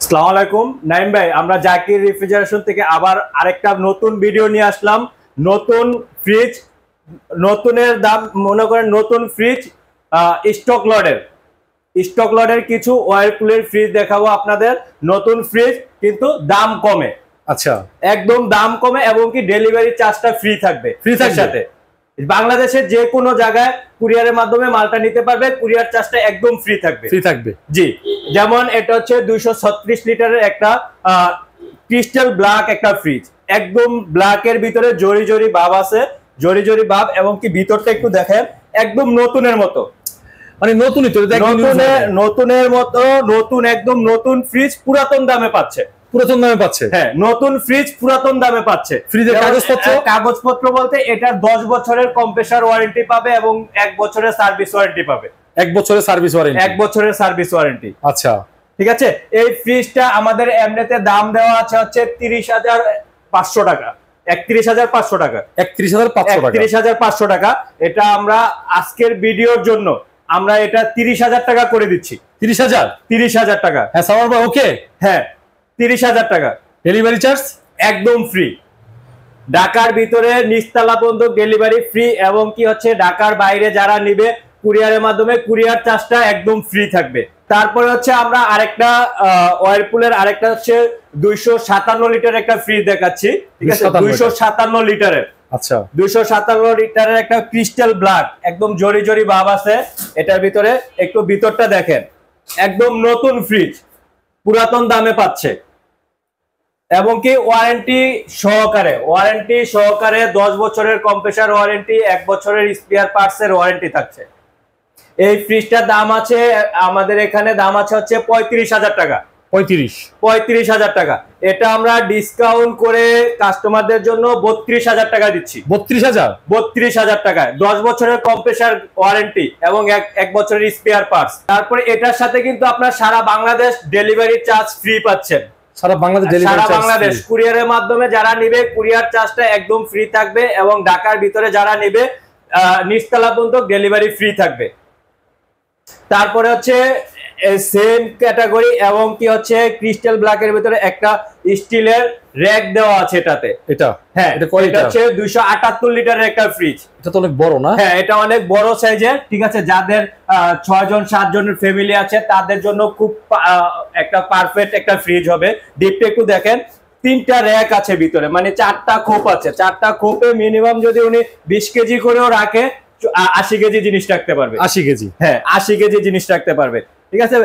আসসালামু আলাইকুম নাইম ভাই, আমরা জাকির রেফ্রিজারেশন থেকে আবার আরেকটা নতুন ভিডিও নিয়ে আসলাম। নতুন ফ্রিজ, নতুনের দাম মনে করেন নতুন ফ্রিজ স্টক লটের কিছু ওয়ারপুলের ফ্রিজ দেখাবো আপনাদের। নতুন ফ্রিজ কিন্তু দাম কমে, আচ্ছা একদম দাম কমে এবং কি ডেলিভারি চার্জটা ফ্রি থাকবে। সাথে বাংলাদেশের যে কোনো জায়গায় কুরিয়ারের মাধ্যমে মালটা নিতে পারবে, কুরিয়ার চার্জটা একদম ফ্রি থাকবে। জি, যেমন এটা হচ্ছে 236 লিটারের একটা ক্রিস্টাল ব্ল্যাক একটা ফ্রিজ, একদম ব্ল্যাকের ভিতরে জরি জরি ভাব আছে, জরি জরি ভাব, এবং কি ভিতরটা একটু দেখেন একদম নতুনের মতো, মানে নতুনই তো, নতুনের মতো নতুন, একদম নতুন ফ্রিজ পুরাতন দামে পাচ্ছে। হ্যাঁ, নতুন ফ্রিজ পুরাতন দামে পাচ্ছে। ফ্রিজের কাগজপত্র বলতে এটার 10 বছরের কম্প্রেসার ওয়ারেন্টি পাবে এবং 1 বছরের সার্ভিস ওয়ারেন্টি পাবে। 1 বছরের সার্ভিস ওয়ারেন্টি। আচ্ছা, ঠিক আছে। এই ফ্রিজটা আমাদের এমনিতে দাম দেওয়া আছে হচ্ছে 30,500 টাকা, 31,500 টাকা, 31,500 টাকা। এটা আমরা আজকের ভিডিওর জন্য আমরা এটা 30,000 টাকা করে দিচ্ছি। 30,000 টাকা। হ্যাঁ সামার ভাই, ওকে। হ্যাঁ, 30,000 টাকা। ডেলিভারি চার্জ একদম ফ্রি। ঢাকার ভিতরে নিচতলা পর্যন্ত ডেলিভারি ফ্রি, এবং কি হচ্ছে ঢাকার বাইরে যারা নিবে কুরিয়ারের মাধ্যমে কুরিয়ার চার্জটা একদম ফ্রি থাকবে। তারপরে হচ্ছে আমরা আরেকটা ওয়ারপুলের আরেকটা হচ্ছে 257 লিটার একটা ফ্রিজ দেখাচ্ছি, ঠিক আছে। 257 লিটারের, আচ্ছা 257 লিটারের একটা ক্রিস্টাল ব্ল্যাক, একদম জরি জরি ভাব আছে এটার ভিতরে। একটু ভিতরটা দেখেন, একদম নতুন ফ্রিজ পুরাতন দামে পাচ্ছে, এবং কি ওয়ারেন্টি সহকারে 10 বছরের কম্প্রেসার ওয়ারেন্টি, 1 বছরের স্পেয়ার পার্টস এর ওয়ারেন্টি থাকছে। এই ফ্রিজটার দাম আছে আমাদের এখানে, দাম আছে হচ্ছে 35,000 টাকা। 35,000 টাকা। এটা আমরা ডিসকাউন্ট করে কাস্টমারদের জন্য 32,000 টাকা দিচ্ছি। 32,000 টাকায় 10 বছরের কম্প্রেসার ওয়ারেন্টি এবং 1 বছরের স্পেয়ার পার্টস। তারপরে এটার সাথে কিন্তু আপনার সারা বাংলাদেশ ডেলিভারি চার্জ ফ্রি পাচ্ছেন। সারা বাংলাদেশ কুরিয়ারের মাধ্যমে যারা নিবে কুরিয়ার চার্জটা একদম ফ্রি থাকবে, এবং ঢাকার ভিতরে যারা নিবে নিচতলা পর্যন্ত ডেলিভারি ফ্রি থাকবে। তারপরে হচ্ছে সেম ক্যাটাগরি, এবং কি হচ্ছে ক্রিস্টাল ব্ল্যাকের ভিতরে একটা স্টিলের র্যাক দেওয়া আছে এটাতে। হ্যাঁ, এটা হচ্ছে 278 লিটারের একটা ফ্রিজ। এটা তো অনেক বড় না? হ্যাঁ, এটা অনেক বড় সাইজের, ঠিক আছে। যাদের 6 জন 7 জনের ফ্যামিলি আছে তাদের জন্য খুব একটা পারফেক্ট একটা ফ্রিজ হবে। ডিপটা একটু দেখেন, 3টা র্যাক আছে ভিতরে, মানে 4টা খোপ আছে। 4টা খোপে মিনিমাম যদি উনি 20 কেজি করেও রাখে 80 কেজি জিনিস রাখতে পারবে। 80 কেজি? হ্যাঁ, 80 কেজি জিনিস রাখতে পারবে, ঠিক আছে।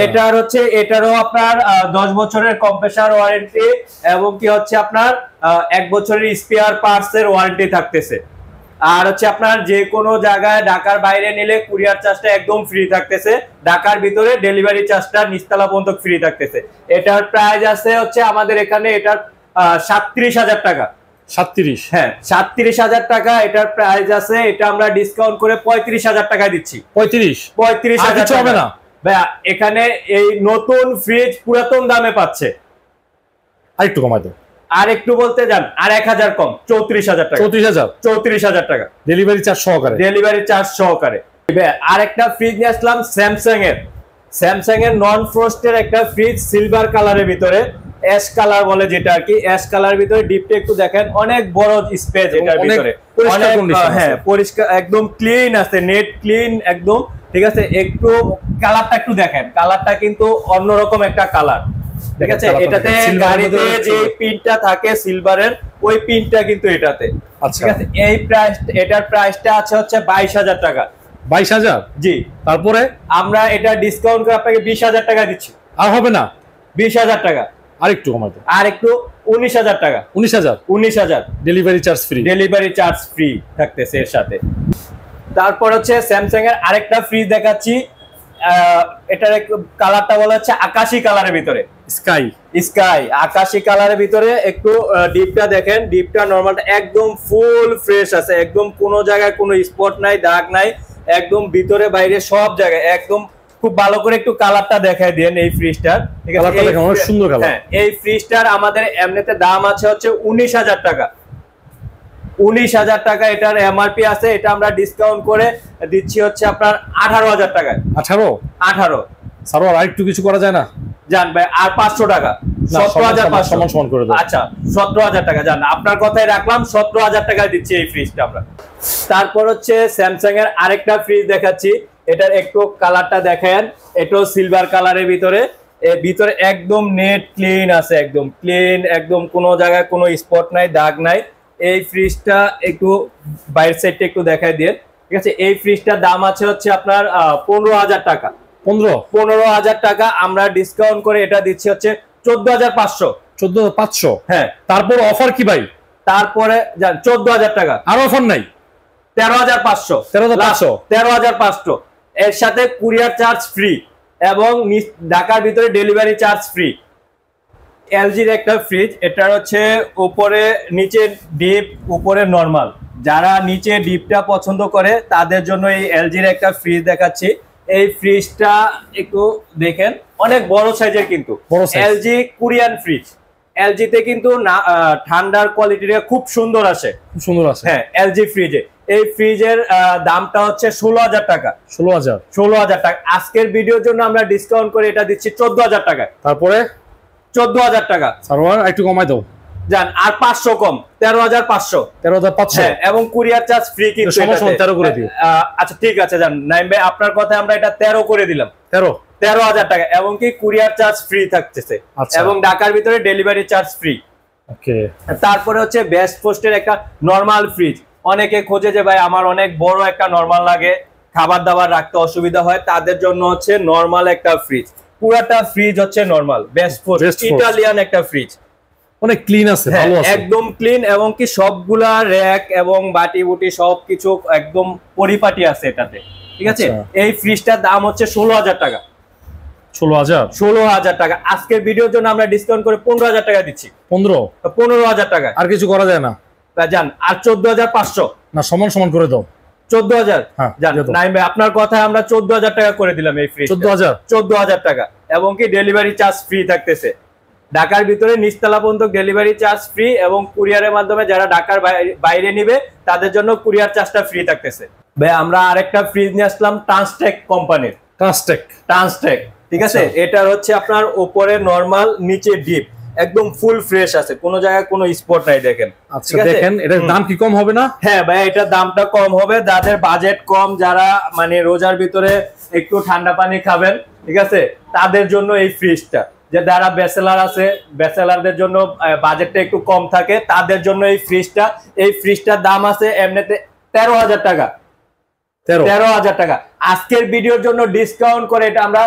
এটার হচ্ছে এটারও আপনার 10 বছরের কম্প্রেসার ওয়ারেন্টি, এবং কি হচ্ছে আপনার 1 বছরের স্পেয়ার পার্টস এর ওয়ারেন্টি থাকতেছে। আর হচ্ছে আপনার যে কোনো জায়গায় ঢাকার বাইরে নিলে কুরিয়ার চার্জটা একদম ফ্রি থাকতেছে, ঢাকার ভিতরে ডেলিভারি চার্জটা নিচতলা পর্যন্ত ফ্রি থাকতেছে। এটার প্রাইস আছে হচ্ছে আমাদের এখানে এটার 37,000 টাকা। 37? হ্যাঁ, 37,000 টাকা এটার প্রাইস আছে। এটা আমরা ডিসকাউন্ট করে 35,000 টাকা দিচ্ছি। 35,000 হবে না ভাইয়া, এখানে এই নতুন ফ্রিজ পুরাতন দামে পাচ্ছে। আরেকটু কমাই দাও। আর একটু বলতে যান, আর 1000 কম, 34,000 টাকা। 34,000 টাকা ডেলিভারি চার্জ সহকারে। আরেকটা ফ্রিজ নিয়ে আসলাম স্যামসাং এর নন ফ্রস্টের একটা ফ্রিজ, সিলভার কালারের ভিতরে, অ্যাশ কালার বলে যেটা আর কি। অ্যাশ কালার ভিতরে ডিপটা একটু দেখেন, অনেক বড় স্পেস এটার ভিতরে। হ্যাঁ, পরিষ্কার একদম ক্লিন আছে, নেট ক্লিন একদম, ঠিক আছে। একটু কালারটা একটু দেখেন, কালারটা কিন্তু অন্যরকম একটা কালার, ঠিক আছে। এটাতে গাড়িতে যে পিনটা থাকে সিলভারের, ওই পিনটা কিন্তু এটাতে, ঠিক আছে। এই প্রাইস, এটার প্রাইসটা আছে হচ্ছে 22,000 টাকা। 22,000? জি। তারপরে আমরা এটা ডিসকাউন্ট করে আপনাকে 20,000 টাকা দিচ্ছি। আর হবে না? 20,000 টাকা। আরেকটু কমাই দাও। আর একটু 19,000 টাকা। 19,000 ডেলিভারি চার্জ ফ্রি থাকতেছে এর সাথে। তারপর হচ্ছে স্যামসাং এর আরেকটা ফ্রিজ দেখাচ্ছি। এটার কালারটা বলা হচ্ছে আকাশী কালারের ভিতরে, স্কাই আকাশী কালারের ভিতরে। একটু ডিপটা দেখেন, ডিপটা নরমালটা একদম ফুল ফ্রেশ আছে, একদম কোনো জায়গায় কোনো স্পট নাই, দাগ নাই, একদম ভিতরে বাইরে সব জায়গায় একদম খুব ভালো করে একটু কালারটা দেখাই দেন এই ফ্রিজটার, ঠিক আছে। অনেক সুন্দর কালার। হ্যাঁ, এই ফ্রিজটার আমাদের এমনিতে দাম আছে হচ্ছে 19,000 টাকা। 19,000 টাকা এটার এমআরপি আছে। এটা আমরা ডিসকাউন্ট করে দিচ্ছি হচ্ছে আপনার 18,000 টাকায়। 18? সারোয়ার আরেকটু কিছু করা যায় না? জান ভাই আর 500 টাকা, 17,500 সমান সমান করে দাও। আচ্ছা 17,000 টাকা, জান আপনার কথাই রাখলাম, 17,000 টাকায় দিচ্ছি এই ফ্রিজটা আমরা। তারপর হচ্ছে স্যামসাং এর আরেকটা ফ্রিজ দেখাচ্ছি, এটার একটু কালারটা দেখেন, এটাও সিলভার কালারের ভিতরে, এর ভিতরে একদম নেট ক্লিন আছে, একদম ক্লিন, একদম কোনো জায়গায় কোনো স্পট নাই, দাগ নাই। এই ফ্রিজটা একটু বাইরের সাইডটা একটু দেখাই দিয়ে, ঠিক আছে। এই ফ্রিজটার দাম আছে হচ্ছে আপনার 15,000 টাকা। 15,000 টাকা আমরা ডিসকাউন্ট করে এটা দিচ্ছি হচ্ছে 14,500। 14,500? হ্যাঁ। তারপর অফার কি ভাই? তারপরে 14,000 টাকা, আর অফার নাই? 13,500। 13,500 এর সাথে কুরিয়ার চার্জ ফ্রি এবং ঢাকার ভিতরে ডেলিভারি চার্জ ফ্রি। এলজির একটা ফ্রিজ, এটার হচ্ছে উপরে নিচে ডিপ উপরে নরমাল, যারা নিচে ডিপটা পছন্দ করে তাদের জন্য এই এলজির একটা ফ্রিজ দেখাচ্ছি। এই ফ্রিজটা একটু দেখেন, অনেক বড় সাইজের, কিন্তু এলজি কোরিয়ান ফ্রিজ। এলজিতে কিন্তু ঠান্ডার কোয়ালিটিটা খুব সুন্দর আসে, খুব সুন্দর আসে। হ্যাঁ এলজি ফ্রিজে। এই ফ্রিজের দামটা হচ্ছে 16,000 টাকা। 16,000 টাকা। আজকের ভিডিওর জন্য আমরা ডিসকাউন্ট করে এটা দিচ্ছি 14,000 টাকা। তারপরে 14,000 টাকা। সারোয়ার একটু কমাই দাও জান আর 500 কম, 13,500। 13,500 হ্যাঁ, এবং কুরিয়ার চার্জ ফ্রি কিন্তু। 13 করে দিও। আচ্ছা ঠিক আছে জান, নাইম ভাই আপনার কথায় আমরা এটা 13 করে দিলাম। 13,000 টাকা, এবং কি কুরিয়ার চার্জ ফ্রি থাকতেছে, এবং ঢাকার ভিতরে ডেলিভারি চার্জ ফ্রি। ওকে। তারপরে হচ্ছে বেস্ট পোস্টের একটা নরমাল ফ্রিজ। অনেকে খোঁজে যে ভাই আমার অনেক বড় একটা নরমাল লাগে, খাবার দাবার রাখতে অসুবিধা হয়, তাদের জন্য হচ্ছে নরমাল একটা ফ্রিজ। পুরাটা ফ্রিজ হচ্ছে নরমাল, বেস্ট পোস্ট ইটালিয়ান একটা ফ্রিজ, অনেক ক্লিন আছে, ভালো আছে, একদম ক্লিন, এবং কি সবগুলা র্যাক এবং বাটি বুটি সবকিছু একদম পরিপাটি আছে এটাতে, ঠিক আছে। এই ফ্রিজটার দাম হচ্ছে 16,000 টাকা। 16,000 টাকা। আজকের ভিডিওর জন্য আমরা ডিসকাউন্ট করে 15,000 টাকা দিচ্ছি। 15,000 টাকা। আর কিছু করা যায় না? জান আর 14,500 না, সমান সমান করে দাও। 14,000 জান নাইম ভাই আপনার কথায় আমরা 14,000 টাকা করে দিলাম এই ফ্রিজ। 14,000 টাকা, এবং কি ডেলিভারি চার্জ ফ্রি থাকতেছে। ঢাকার ভিতরে নিচতলা পর্যন্ত ডেলিভারি চার্জ ফ্রি, এবং কুরিয়ারের মাধ্যমে যারা ঢাকার বাইরে নিবে তাদের জন্য কুরিয়ার চার্জটা ফ্রি থাকতেছে। ভাই আমরা আরেকটা ফ্রিজ নিয়ে আসলাম ট্রান্সটেক কোম্পানির। ট্রান্সটেক, ঠিক আছে। এটার হচ্ছে আপনার উপরে নরমাল, নিচে ডিপ, একদম ফুল ফ্রেশ আছে, কোনো জায়গায় কোনো স্পট নাই, দেখেন। আচ্ছা দেখেন, এটার দাম কি কম হবে না? হ্যাঁ ভাই, এটার দামটা কম হবে। যাদের বাজেট কম, যারা মানে রোজার ভিতরে একটু ঠান্ডা পানি খাবেন, ঠিক আছে, তাদের জন্য এই ফ্রিজটা। যে যারা ব্যাচেলার আছে, ব্যাচেলারদের জন্য বাজেটটা একটু কম থাকে, তাদের জন্য এই ফ্রিজটা। এই ফ্রিজটার দাম আছে এমনিতে 13,000 টাকা। 13,000 টাকা। আজকের ভিডিওর জন্য ডিসকাউন্ট করে এটা আমরা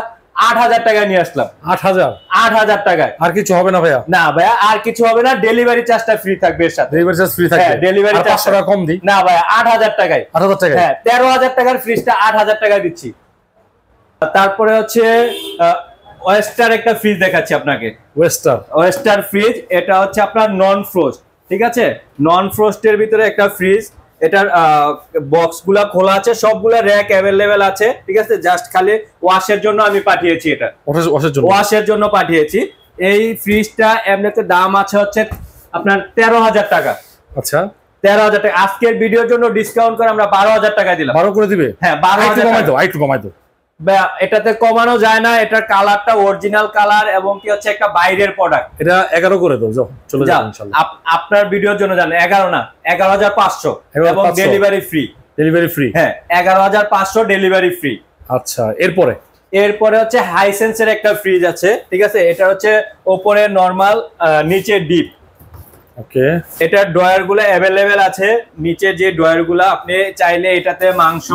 8,000 টাকা নিয়ে আসলাম। 8,000 টাকায়। আর কিছু হবে না ভাইয়া? না ভাইয়া, আর কিছু হবে না, ডেলিভারি চার্জটা ফ্রি থাকবে এর সাথে। ডেলিভারি চার্জ ফ্রি থাকবে, ডেলিভারি চার্জ 500 টাকা কম দিই না ভাইয়া, 8,000 টাকায়। 8,000 টাকায়? হ্যাঁ, 13,000 টাকার ফ্রিজটা 8,000 টাকায় দিচ্ছি। তারপরে হচ্ছে ওয়েস্টার একটা ফ্রিজ দেখাচ্ছি আপনাকে। ওয়েস্টার ফ্রিজ, এটা হচ্ছে আপনার নন ফ্রোস্ট, ঠিক আছে। নন ফ্রোস্টের ভিতরে একটা ফ্রিজ। এটার বক্সগুলা খোলা আছে, সবগুলা র‍্যাক अवेलेबल আছে, ঠিক আছে। জাস্ট খালি ওয়াশের জন্য আমি পাঠিয়েছি, এটা ওয়াশের জন্য পাঠিয়েছি। এই ফ্রিজটা এমনিতে দাম আছে হচ্ছে আপনার 13,000 টাকা। আচ্ছা 13,000 টাকা। আজকের ভিডিওর জন্য ডিসকাউন্ট করে আমরা 12,000 টাকা দিলাম। 12 করে দিবে? হ্যাঁ 12,000 টাকা। একটু কমাই দাও। এটাতে কমানো যায় না, এটার কালারটা অরিজিনাল কালার, এবং কি হচ্ছে একটা বাইরের প্রোডাক্ট। এটা 11 করে দাও, যাও চলে যাও ইনশাআল্লাহ। আপনার ভিডিওর জন্য জানেন 11 না, 11,500, এবং ডেলিভারি ফ্রি। হ্যাঁ 11,500 ডেলিভারি ফ্রি। আচ্ছা এরপরে হচ্ছে হাইসেন্সের একটা ফ্রিজ আছে, ঠিক আছে। এটা হচ্ছে উপরে নরমাল, নিচে ডিপ। ওকে। এটার ড্রয়ার গুলো अवेलेबल আছে। নিচে যে ড্রয়ার গুলো, আপনি চাইলে এটাতে মাংস,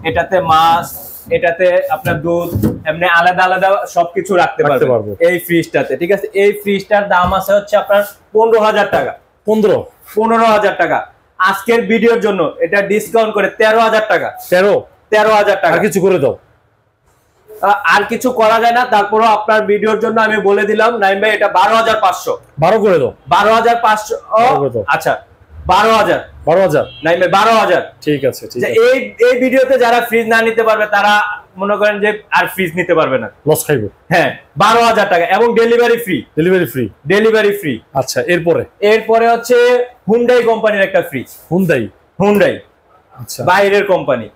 এটাতে মাছ, এটাতে আপনার দুধ, এমনি আলাদা আলাদা সবকিছু রাখতে পারবেন এই ফ্রিজটাতে, ঠিক আছে। এই ফ্রিজটার দাম আছে হচ্ছে আপনার 15,000 টাকা। 15,000 টাকা। আজকের ভিডিওর জন্য এটা ডিসকাউন্ট করে 13,000 টাকা। 13,000 টাকা। আর কিছু করে দাও? আর কিছু করা যায় না, তারপরও আপনার ভিডিওর জন্য আমি বলে দিলাম নাইম ভাই, এটা 12,500। 12 করে দাও। 12,500। আচ্ছা 12,000 নাইম ভাই, 12,000। ঠিক আছে। এই ভিডিওতে যারা ফ্রিজ না নিতে পারবে, তারা মনে করেন যে আর ফ্রিজ নিতে পারবে না, লস খাইবে। হ্যাঁ 12,000 টাকা, এবং ডেলিভারি ফ্রি। আচ্ছা এরপরে হচ্ছে হুন্ডাই কোম্পানির একটা ফ্রিজ। হুন্ডাই, আচ্ছা বাইরের কোম্পানি,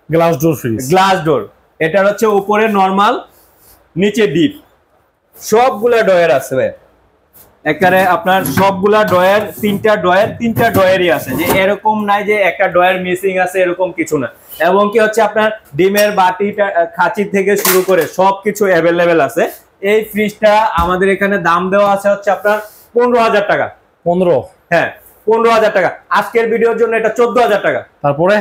গ্লাস ডোর ফ্রিজ। এটার হচ্ছে উপরে নরমাল, নিচে ডিপ, সবগুলা ড্রয়ার আছে ভাই। এখানে আপনার সবগুলা ড্রয়ার, তিনটা ড্রয়ারই আছে, যে এরকম নাই যে একটা ড্রয়ার মিসিং আছে, এরকম কিছু না। এবং কি হচ্ছে আপনার ডিমের বাটিটা, খাঁচি থেকে শুরু করে সবকিছু অ্যাভেলেবেল আছে। এই ফ্রিজটা আমাদের এখানে দাম দেওয়া আছে হচ্ছে আপনার 15,000 টাকা। 15? হ্যাঁ 15,000 টাকা। আজকের ভিডিওর জন্য এটা 14,000 টাকা। তারপরে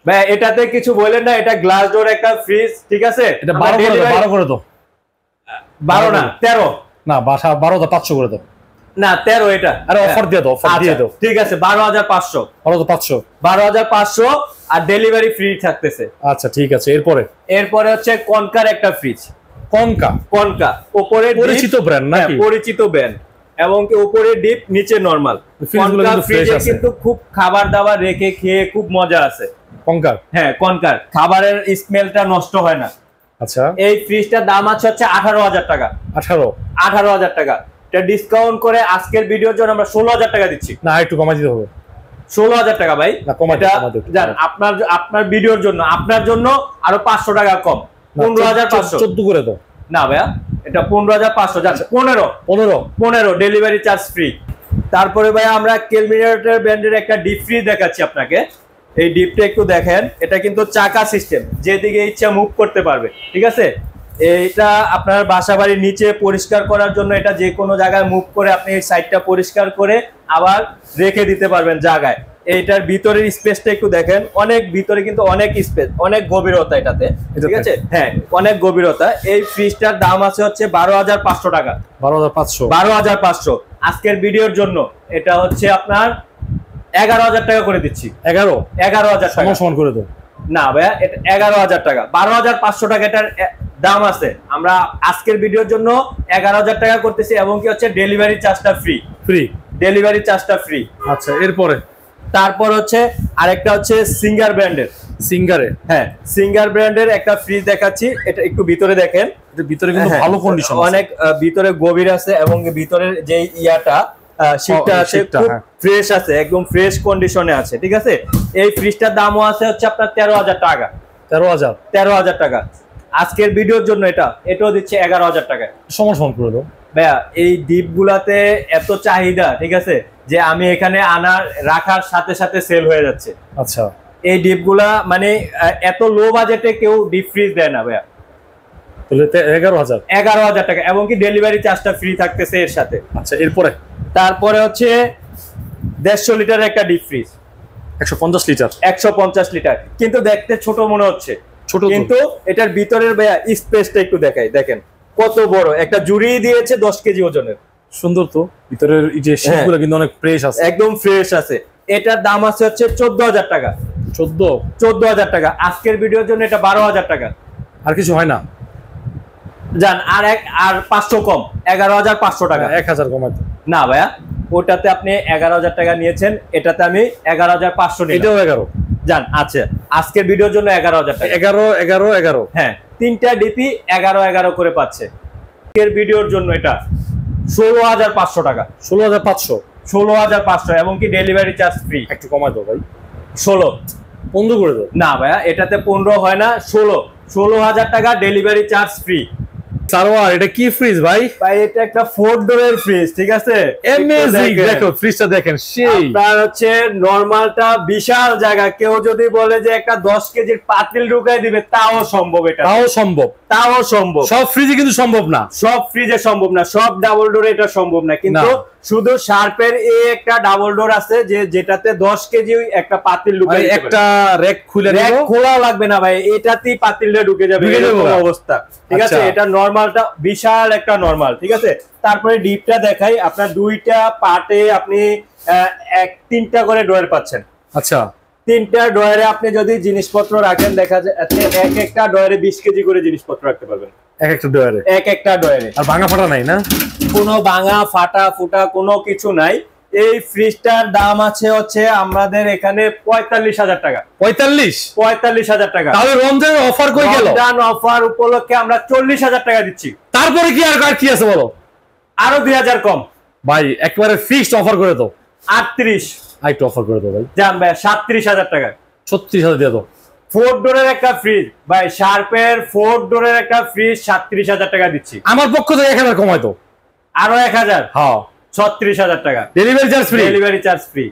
ভাই এটাতে কিছু বলেন না, এটা গ্লাস ডোর একটা ফ্রিজ, ঠিক আছে? এটা 12 করে দাও। 12 না 13 না, 12,500 করে দাও। না 13 এটা। আরে অফার দিয়ে দাও, অফার দিয়ে দাও। ঠিক আছে 12,500। 12,500। 12,500 আর ডেলিভারি ফ্রি থাকতেছে। আচ্ছা ঠিক আছে। এরপরে হচ্ছে কনকার একটা ফ্রিজ। কনকা উপরে পরিচিত ব্র্যান্ড নাকি? পরিচিত ব্র্যান্ড, এবং কি উপরে ডিপ নিচে নরমাল। ফ্রিজগুলো কিন্তু ফ্রেশ আছে, কিন্তু খুব খাবার দাবার রেখে খেয়ে খুব মজা আছে। কনকার? হ্যাঁ কনকার, খাবারের স্মেলটা নষ্ট হয় না। আচ্ছা, এই ফ্রিজটার দাম আছে হচ্ছে 18,000 টাকা। 18,000 টাকা। এটা ডিসকাউন্ট করে আজকের ভিডিওর জন্য আমরা 16,000 টাকা দিচ্ছি। না একটু কমাই দিতে হবে। 16,000 টাকা ভাই। জান আপনার ভিডিওর জন্য, আপনার জন্য আরো 500 টাকা কম, 15,500। 14 করে দাও। না ভাইয়া এটা 15,500। জান 15 ডেলিভারি চার্জ ফ্রি। তারপরে ভাইয়া আমরা কেলমিনেটর ব্র্যান্ডের একটা ডিপ ফ্রিজ দেখাচ্ছি আপনাকে। এই ডিপটা একটু দেখেন, এটা কিন্তু চাকা সিস্টেম, যেদিকে ইচ্ছা মুভ করতে পারবে, ঠিক আছে? এটা আপনার বাসাবাড়ির নিচে পরিষ্কার করার জন্য, এটা যে কোনো জায়গায় মুভ করে আপনি এই সাইডটা পরিষ্কার করে আবার রেখে দিতে পারবেন জায়গায়। এইটার ভিতরের স্পেসটা একটু দেখেন, অনেক ভিতরে কিন্তু অনেক স্পেস, অনেক গভীরতা এটাতে, ঠিক আছে? হ্যাঁ অনেক গভীরতা। এই ফ্রিজটার দাম আছে হচ্ছে 12,500 টাকা। 12,500। আজকের ভিডিওর জন্য এটা হচ্ছে আপনার 11,000 টাকা করে দিচ্ছি। 11,000 টাকা সমান করে দাও। না ভাইয়া এটা 11,000 টাকা। 12,500 টাকা এটার দাম আছে। আমরা আজকের ভিডিওর জন্য 11,000 টাকা করতেছি, এবং কি হচ্ছে ডেলিভারি চার্জটা ফ্রি। ডেলিভারি চার্জটা ফ্রি। আচ্ছা তারপর হচ্ছে আরেকটা হচ্ছে সিঙ্গার ব্র্যান্ডের। হ্যাঁ সিঙ্গার ব্র্যান্ডের একটা ফ্রিজ দেখাচ্ছি। এটা একটু ভিতরে দেখেন, ভিতরে কিন্তু ভালো কন্ডিশন, অনেক ভিতরে গভীর আছে, এবং ভিতরের যে ইয়াটা শীটটা আছে খুব ফ্রেশ আছে, একদম ফ্রেশ কন্ডিশনে আছে, ঠিক আছে? এই ফ্রিজটার দামও আছে হচ্ছে আপনার 13,000 টাকা। 13,000 টাকা। আজকের ভিডিওর জন্য এটাও দিচ্ছে 11,000 টাকা। সমান করে দাও ভাইয়া। এই ডিপ গুলাতে এত চাহিদা, ঠিক আছে, যে আমি এখানে রাখার সাথে সাথে সেল হয়ে যাচ্ছে। আচ্ছা, এই ডিপ গুলা মানে এত লো বাজেটে কেউ ডিপ ফ্রিজ দেয় না ভাইয়া। 11,000 টাকা, এবং কি ডেলিভারি চার্জটা ফ্রি থাকতেছে এর সাথে। আচ্ছা তারপরে হচ্ছে 150 লিটারের একটা ডিপ ফ্রিজ। 150 লিটার, কিন্তু দেখতে ছোট মনে হচ্ছে, কিন্তু এটার ভিতরের ভাইয়া স্পেসটা একটু দেখেন কত বড়। একটা জুড়ি দিয়েছে 10 কেজি ওজনের। সুন্দর তো, ভিতরের এই যে শীটগুলো কিন্তু অনেক ফ্রেশ আছে, একদম ফ্রেশ আছে। এটার দাম আছে হচ্ছে 14,000 টাকা। 14,000 টাকা। আজকের ভিডিওর জন্য এটা 12,000 টাকা। আর কিছু হয় না? জান আর 500 কম, 11,500 টাকা। 1,000 কমাই না ভাইয়া, ওটাতে আপনি 11,000 টাকা নিয়েছেন, এটাতে আমি 11,500 নিলাম। এটাও 11 জান। আচ্ছা আজকের ভিডিওর জন্য 11,000 টাকা। 11। হ্যাঁ তিনটা ডিপি 11 করে পাচ্ছে। আজকের ভিডিওর জন্য এটা 16,500 টাকা। 16,500, এবং কি ডেলিভারি চার্জ ফ্রি। একটু কমাই দাও ভাই। 15 করে দাও। না ভাইয়া এটাতে 15 হয় না, 16,000 টাকা ডেলিভারি চার্জ ফ্রি। সারোয়ার এটা কি ফ্রিজ ভাই? এটা একটা 4 ডোরের ফ্রিজ, ঠিক আছে? অ্যামেজিং। দেখো ফ্রিজটা দেখেন, সেই আপনার হচ্ছে নরমালটা বিশাল জায়গা, কেউ যদি বলে যে একটা 10 কেজির পাতিল ঢুকাই দিবে তাও সম্ভব। তাও সম্ভব। সব ফ্রিজে কিন্তু সম্ভব না, সব ফ্রিজে সম্ভব না, সব ডাবল ডোরে এটা সম্ভব না। কিন্তু শুধু শার্পের একটা ডাবল ডোর আছে যেটাতে 10 কেজি একটা পাতিল ঢুকে দিতে পারে। একটা র‍্যাক খোলা লাগবে না ভাই, এটাতেই পাতিলটা ঢুকে যাবে এরকম অবস্থা, ঠিক আছে? এটা নরমালটা বিশাল একটা নরমাল, ঠিক আছে? তারপরে ডিপটা দেখাই। আপনার দুইটা পার্টে আপনি 3টা করে ড্রয়ার পাচ্ছেন। আচ্ছা, 3টা ড্রয়ারে আপনি যদি জিনিসপত্র রাখেন, দেখা যাচ্ছে একটা ড্রয়ারে 20 কেজি করে জিনিসপত্র রাখতে পারবেন। একটা ড্রয়ারে আর ভাঙা ফাটা নাই না? কোনো ভাঙা ফাটা ফুটা কোনো কিছু নাই। এই ফ্রিজটার দাম আছে হচ্ছে আমাদের এখানে 45,000 টাকা। 45,000 টাকা। তাহলে রমজানের অফার কই গেল? রমজান অফার উপলক্ষে আমরা 40,000 টাকা দিচ্ছি। তারপরে কি আর কি আছে বলো? আরো 2,000 কম ভাই, একবারে ফিক্সড অফার করে দাও। 38 আরেকটু অফার করে দাও ভাই। জান ভাই 37,000 টাকা। 36,000 দিয়ে দাও। 4 ডোরের একটা ফ্রিজ ভাই, শার্পের 4 ডোরের একটা ফ্রিজ 37,000 টাকা দিচ্ছি। আমার পক্ষ থেকে 1000 কমায় তো, আরো 1000, হ্যাঁ 36,000 টাকা delivery charge free. Delivery charge free.